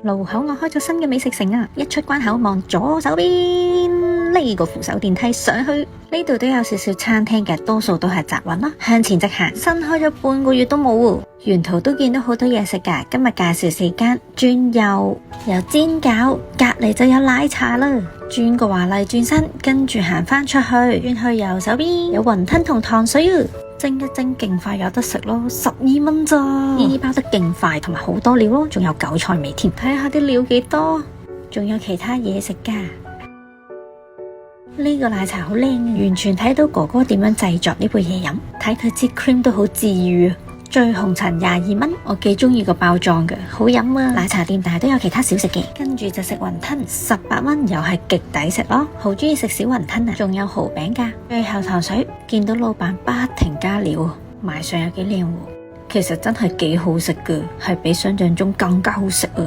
路口我開咗新嘅美食城啊！一出關口望左手邊呢個扶手電梯上去，呢度都有少少餐廳嘅，多數都係集運啦。向前直行，新開咗半個月都冇喎。沿途都見到好多嘢食噶，今日介紹4間，轉右有煎餃，隔籬就有奶茶啦。轉個華麗轉身，跟住行翻出去，轉去右手邊有雲吞同糖水啊！蒸一蒸勁快有得食咯，12蚊咋？呢包得勁快，同埋好多料咯，仲有韭菜味添。睇下啲料幾多，仲有其他嘢食噶。呢個奶茶好靚啊，完全睇到哥哥點樣製作呢杯嘢飲，睇佢支 cream 都好治愈啊。最紅層22蚊，我幾中意個包裝嘅，好飲啊！奶茶店但係都有其他小食嘅，跟住就食雲吞，18蚊又係極抵食咯，好中意食小雲吞啊！仲有蠔餅噶，最後糖水，見到老闆不停加料，賣相有幾靚喎，其實真係幾好食噶，係比想象中更加好食啊！